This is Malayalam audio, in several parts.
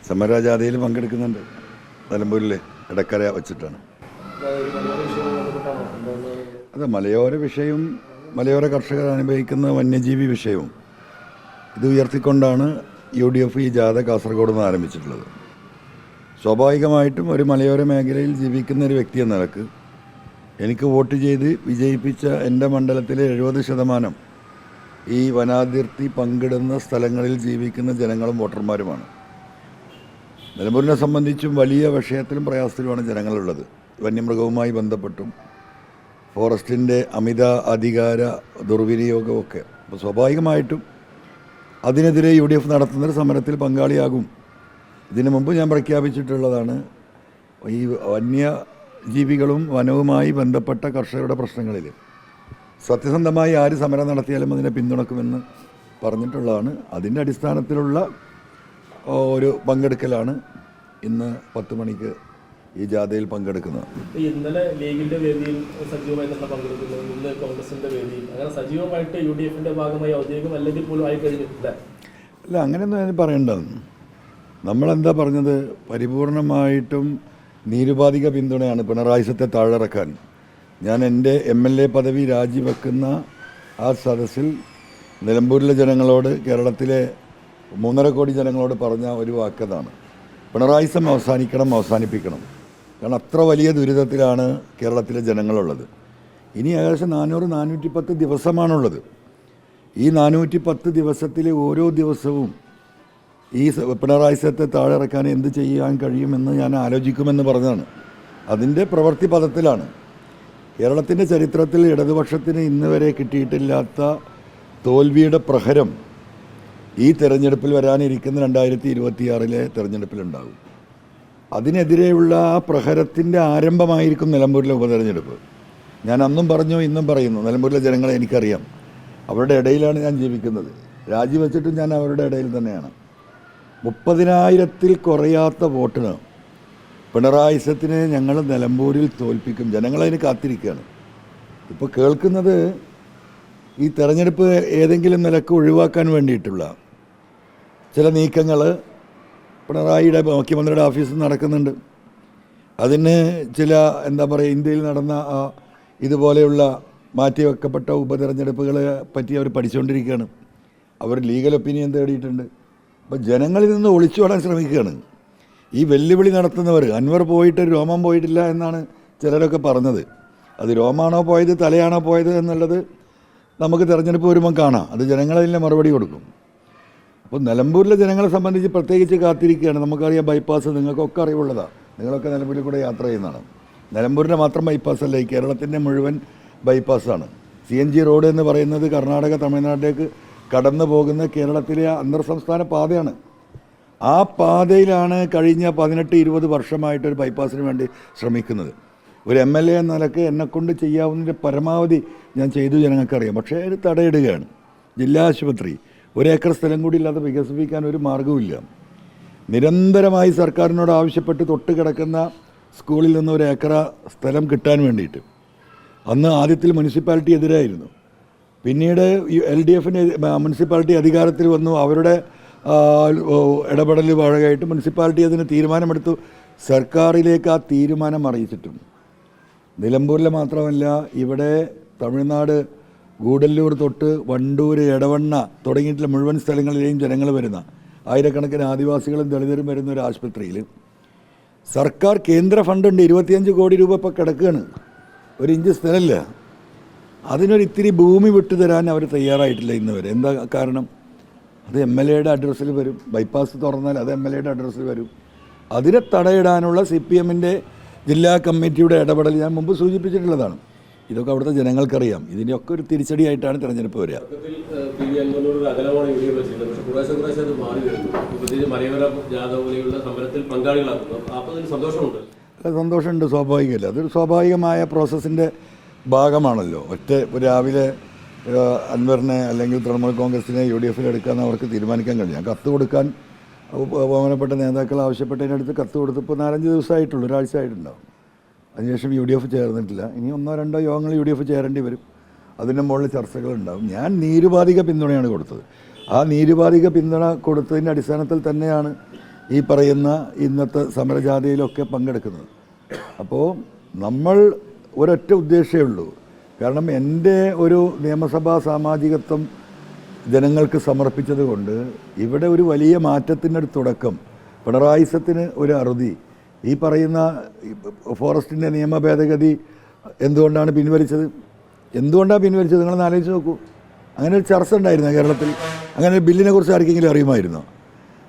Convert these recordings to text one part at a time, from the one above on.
സമരജാഥയിൽ പങ്കെടുക്കുന്നുണ്ട്. നിലമ്പൂരിൽ ഇടക്കര വച്ചിട്ടാണ്. അത് മലയോര വിഷയവും മലയോര കർഷകർ അനുഭവിക്കുന്ന വന്യജീവി വിഷയവും ഇത് ഉയർത്തിക്കൊണ്ടാണ് UDF ഈ ജാഥ കാസർഗോഡ് നിന്ന് ആരംഭിച്ചിട്ടുള്ളത്. സ്വാഭാവികമായിട്ടും ഒരു മലയോര മേഖലയിൽ ജീവിക്കുന്ന ഒരു വ്യക്തി എന്ന നിലക്ക് എനിക്ക് വോട്ട് ചെയ്ത് വിജയിപ്പിച്ച എൻ്റെ മണ്ഡലത്തിലെ 70% ഈ വനാതിർത്തി പങ്കിടുന്ന സ്ഥലങ്ങളിൽ ജീവിക്കുന്ന ജനങ്ങളും വോട്ടർമാരുമാണ്. നിലമ്പൂരിനെ സംബന്ധിച്ചും വലിയ വിഷയത്തിലും പ്രയാസത്തിലുമാണ് ജനങ്ങളുള്ളത്. വന്യമൃഗവുമായി ബന്ധപ്പെട്ടും ഫോറസ്റ്റിൻ്റെ അമിത അധികാര ദുർവിനിയോഗമൊക്കെ. അപ്പോൾ സ്വാഭാവികമായിട്ടും അതിനെതിരെ UDF നടത്തുന്നൊരു സമരത്തിൽ പങ്കാളിയാകും. ഇതിനു മുമ്പ് ഞാൻ പ്രഖ്യാപിച്ചിട്ടുള്ളതാണ്, ഈ വന്യജീവികളും വനവുമായി ബന്ധപ്പെട്ട കർഷകരുടെ പ്രശ്നങ്ങളിൽ സത്യസന്ധമായി ആര് സമരം നടത്തിയാലും അതിനെ പിന്തുണക്കുമെന്ന് പറഞ്ഞിട്ടുള്ളതാണ്. അതിൻ്റെ അടിസ്ഥാനത്തിലുള്ള ഒരു പങ്കെടുക്കലാണ് ഇന്ന് 10 മണിക്ക് ഈ ജാഥയിൽ പങ്കെടുക്കുന്നത്. ഇന്നലെ ലീഗിന്റെ വേദിയിൽ സജീവമായി പങ്കെടുക്കുന്നത്, ഇന്ന് കോൺഗ്രസിന്റെ വേദിയിൽ, അങ്ങനെ സജീവമായിട്ട് UDFന്റെ ഭാഗമായി ഔദ്യോഗികം അല്ലെങ്കിൽ പോലും ആയി കഴിഞ്ഞിട്ടില്ല. അല്ല, അങ്ങനെയൊന്നും ഞാൻ പറയേണ്ടത്. നമ്മളെന്താ പറഞ്ഞത്, പരിപൂർണമായിട്ടും നിരുപാധിക പിന്തുണയാണ് പിണറായി സത്തെ താഴിറക്കാൻ. ഞാൻ എൻ്റെ MLA പദവി രാജിവെക്കുന്ന ആ സദസ്സിൽ നിലമ്പൂരിലെ ജനങ്ങളോട്, കേരളത്തിലെ 3.5 കോടി ജനങ്ങളോട് പറഞ്ഞ ഒരു വാക്കതാണ്, പിണറായിസം അവസാനിപ്പിക്കണം. കാരണം അത്ര വലിയ ദുരിതത്തിലാണ് കേരളത്തിലെ ജനങ്ങളുള്ളത്. ഇനി ഏകദേശം 410 ദിവസമാണുള്ളത്. ഈ 410 ദിവസത്തിൽ ഓരോ ദിവസവും ഈ പിണറായി സത്തെ താഴിറക്കാൻ എന്ത് ചെയ്യാൻ കഴിയുമെന്ന് ഞാൻ ആലോചിക്കുമെന്ന് പറഞ്ഞതാണ്. അതിൻ്റെ പ്രവൃത്തി പദത്തിലാണ്. കേരളത്തിൻ്റെ ചരിത്രത്തിൽ ഇടതുപക്ഷത്തിന് ഇന്ന് വരെ കിട്ടിയിട്ടില്ലാത്ത തോൽവിയുടെ പ്രഹരം ഈ തെരഞ്ഞെടുപ്പിൽ വരാനിരിക്കുന്ന 2026 തെരഞ്ഞെടുപ്പിലുണ്ടാകും. അതിനെതിരെയുള്ള ആ പ്രഹരത്തിൻ്റെ ആരംഭമായിരിക്കും നിലമ്പൂരിലെ ഉപതെരഞ്ഞെടുപ്പ്. ഞാൻ അന്നും പറഞ്ഞു, ഇന്നും പറയുന്നു, നിലമ്പൂരിലെ ജനങ്ങളെ എനിക്കറിയാം. അവരുടെ ഇടയിലാണ് ഞാൻ ജീവിക്കുന്നത്. രാജിവെച്ചിട്ടും ഞാൻ അവരുടെ ഇടയിൽ തന്നെയാണ്. 30,000-ൽ കുറയാത്ത വോട്ടിന് പിണറായി സത്തിനെ ഞങ്ങൾ നിലമ്പൂരിൽ തോൽപ്പിക്കും. ജനങ്ങളതിന് കാത്തിരിക്കുകയാണ്. ഇപ്പോൾ കേൾക്കുന്നത് ഈ തെരഞ്ഞെടുപ്പ് ഏതെങ്കിലും നിലക്ക് ഒഴിവാക്കാൻ വേണ്ടിയിട്ടുള്ള ചില നീക്കങ്ങൾ പിണറായിയുടെ മുഖ്യമന്ത്രിയുടെ ഓഫീസിൽ നടക്കുന്നുണ്ട്. അതിന് ചില എന്താ പറയുക, ഇന്ത്യയിൽ നടന്ന ഇതുപോലെയുള്ള മാറ്റിവെക്കപ്പെട്ട ഉപതെരഞ്ഞെടുപ്പുകളെ പറ്റി അവർ പഠിച്ചുകൊണ്ടിരിക്കുകയാണ്. അവർ ലീഗൽ ഒപ്പീനിയൻ തേടിയിട്ടുണ്ട്. അപ്പോൾ ജനങ്ങളിൽ നിന്ന് ഒളിച്ചോടാൻ ശ്രമിക്കുകയാണ് ഈ വെല്ലുവിളി നടത്തുന്നവർ. അൻവർ പോയിട്ട് രോമം പോയിട്ടില്ല എന്നാണ് ചിലരൊക്കെ പറഞ്ഞത്. അത് രോമാണോ പോയത് തലയാണോ പോയത് എന്നുള്ളത് നമുക്ക് തെരഞ്ഞെടുപ്പ് വരുമ്പോൾ കാണാം. അത് ജനങ്ങളതിൻ്റെ മറുപടി കൊടുക്കും. അപ്പോൾ നിലമ്പൂരിലെ ജനങ്ങളെ സംബന്ധിച്ച് പ്രത്യേകിച്ച് കാത്തിരിക്കുകയാണ്. നമുക്കറിയാം, ബൈപ്പാസ് നിങ്ങൾക്കൊക്കെ അറിവുള്ളതാണ്. നിങ്ങളൊക്കെ നിലമ്പൂരിൽ കൂടെ യാത്ര ചെയ്യുന്നതാണ്. നിലമ്പൂരിൻ്റെ മാത്രം ബൈപ്പാസ് അല്ല, ഈ കേരളത്തിൻ്റെ മുഴുവൻ ബൈപ്പാസാണ്. CNG റോഡ് എന്ന് പറയുന്നത് കർണാടക തമിഴ്നാട്ടിലേക്ക് കടന്നു പോകുന്ന കേരളത്തിലെ അന്തർ സംസ്ഥാന പാതയാണ്. ആ പാതയിലാണ് കഴിഞ്ഞ 18-20 വർഷമായിട്ടൊരു ബൈപ്പാസിന് വേണ്ടി ശ്രമിക്കുന്നത്. ഒരു MLA എന്ന നിലക്ക് എന്നെക്കൊണ്ട് ചെയ്യാവുന്നതിൻ്റെ പരമാവധി ഞാൻ ചെയ്തു, ജനങ്ങൾക്കറിയാം. പക്ഷേ അത് തടയിടുകയാണ്. ജില്ലാ ആശുപത്രി 1 ഏക്കർ സ്ഥലം കൂടി ഇല്ലാതെ വികസിപ്പിക്കാൻ ഒരു മാർഗവുമില്ല. നിരന്തരമായി സർക്കാരിനോട് ആവശ്യപ്പെട്ട് തൊട്ട് കിടക്കുന്ന സ്കൂളിൽ നിന്ന് 1 ഏക്കർ സ്ഥലം കിട്ടാൻ വേണ്ടിയിട്ട്. അന്ന് ആദ്യത്തിൽ മുനിസിപ്പാലിറ്റി എതിരായിരുന്നു. പിന്നീട് LDFന് മുനിസിപ്പാലിറ്റി അധികാരത്തിൽ വന്നു. അവരുടെ ഇടപെടൽ വഴകയായിട്ട് മുനിസിപ്പാലിറ്റി അതിന് തീരുമാനമെടുത്തു. സർക്കാരിലേക്ക് ആ തീരുമാനം അറിയിച്ചിട്ടും നിലമ്പൂരിൽ മാത്രമല്ല, ഇവിടെ തമിഴ്നാട് ഗൂഡല്ലൂർ തൊട്ട് വണ്ടൂർ, എടവണ്ണ തുടങ്ങിയിട്ടുള്ള മുഴുവൻ സ്ഥലങ്ങളിലെയും ജനങ്ങൾ വരുന്ന, ആയിരക്കണക്കിന് ആദിവാസികളും ദളിതരും വരുന്ന ഒരു ആശുപത്രിയിൽ സർക്കാർ കേന്ദ്ര ഫണ്ടുണ്ട്. 25 കോടി രൂപ ഇപ്പോൾ കിടക്കുകയാണ്. 1 ഇഞ്ച് സ്ഥലമില്ല. അതിനൊരു ഇത്തിരി ഭൂമി വിട്ടുതരാൻ അവർ തയ്യാറായിട്ടില്ല ഇന്ന് വരെ. എന്താ കാരണം? അത് MLAയുടെ അഡ്രസ്സിൽ വരും. ബൈപ്പാസ് തുറന്നാൽ അത് MLAയുടെ അഡ്രസ്സിൽ വരും. അതിനെ തടയിടാനുള്ള CPMൻ്റെ ജില്ലാ കമ്മിറ്റിയുടെ ഇടപെടൽ ഞാൻ മുമ്പ് സൂചിപ്പിച്ചിട്ടുള്ളതാണ്. ഇതൊക്കെ അവിടുത്തെ ജനങ്ങൾക്കറിയാം. ഇതിൻ്റെയൊക്കെ ഒരു തിരിച്ചടിയായിട്ടാണ് തിരഞ്ഞെടുപ്പ് വരിക. സന്തോഷമുണ്ട്, സ്വാഭാവികമല്ല. അതൊരു സ്വാഭാവികമായ പ്രോസസ്സിൻ്റെ ഭാഗമാണല്ലോ. രാവിലെ അൻവറിനെ അല്ലെങ്കിൽ തൃണമൂൽ കോൺഗ്രസിനെ UDFൽ എടുക്കാമെന്ന് അവർക്ക് തീരുമാനിക്കാൻ കഴിയും. കത്ത് കൊടുക്കാൻ ബഹുമാനപ്പെട്ട നേതാക്കൾ ആവശ്യപ്പെട്ടതിനടുത്ത് കത്ത് കൊടുത്തപ്പോൾ 4-5 ദിവസമായിട്ടുള്ളൂ, 1 ആഴ്ച ആയിട്ടുണ്ടാവും. അതിനുശേഷം UDF ചേർന്നിട്ടില്ല. ഇനി 1-2 യോഗങ്ങൾ UDF ചേരേണ്ടി വരും. അതിൻ്റെ മുകളിൽ ചർച്ചകളുണ്ടാവും. ഞാൻ നിരുപാധിക പിന്തുണയാണ് കൊടുത്തത്. ആ നിരുപാധിക പിന്തുണ കൊടുത്തതിൻ്റെ അടിസ്ഥാനത്തിൽ തന്നെയാണ് ഈ പറയുന്ന ഇന്നത്തെ സമരജാഥയിലൊക്കെ പങ്കെടുക്കുന്നത്. അപ്പോൾ നമ്മൾ ഒരൊറ്റ ഉദ്ദേശമേ ഉള്ളൂ. കാരണം എൻ്റെ ഒരു നിയമസഭാ സാമാജികത്വം ജനങ്ങൾക്ക് സമർപ്പിച്ചത് കൊണ്ട് ഇവിടെ ഒരു വലിയ മാറ്റത്തിനൊരു തുടക്കം, പിണറായിസത്തിന് ഒരു അറുതി. ഈ പറയുന്ന ഫോറസ്റ്റിൻ്റെ നിയമ ഭേദഗതി എന്തുകൊണ്ടാണ് പിൻവലിച്ചത്? നിങ്ങളൊന്ന് ആലോചിച്ച് നോക്കൂ. അങ്ങനെ ഒരു ചർച്ച ഉണ്ടായിരുന്നു കേരളത്തിൽ. അങ്ങനെ ഒരു ബില്ലിനെ കുറിച്ച് ആർക്കെങ്കിലും അറിയുമായിരുന്നോ?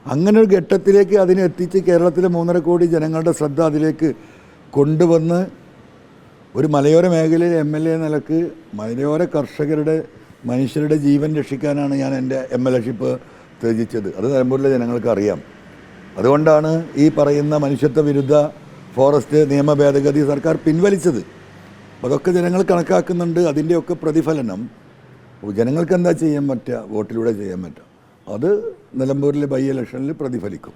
അങ്ങനെ ഒരു ഘട്ടത്തിലേക്ക് അതിനെ എത്തിച്ച് കേരളത്തിലെ 3.5 കോടി ജനങ്ങളുടെ ശ്രദ്ധ അതിലേക്ക് കൊണ്ടുവന്ന് ഒരു മലയോര മേഖലയിലെ MLA നിലക്ക് മലയോര കർഷകരുടെ മനുഷ്യരുടെ ജീവൻ രക്ഷിക്കാനാണ് ഞാൻ എൻ്റെ MLA-ഷിപ്പ് ത്യജിച്ചത്. അത് നിലമ്പൂരിലെ ജനങ്ങൾക്ക് അറിയാം. അതുകൊണ്ടാണ് ഈ പറയുന്ന മനുഷ്യത്വ വിരുദ്ധ ഫോറസ്റ്റ് നിയമ ഭേദഗതി സർക്കാർ പിൻവലിച്ചത്. അതൊക്കെ ജനങ്ങൾ കണക്കാക്കുന്നുണ്ട്. അതിൻ്റെയൊക്കെ പ്രതിഫലനം ജനങ്ങൾക്ക് എന്താ ചെയ്യാൻ പറ്റുക? വോട്ടിലൂടെ ചെയ്യാൻ പറ്റുക. അത് നിലമ്പൂരിലെ ബൈ ഇലക്ഷനിൽ പ്രതിഫലിക്കും.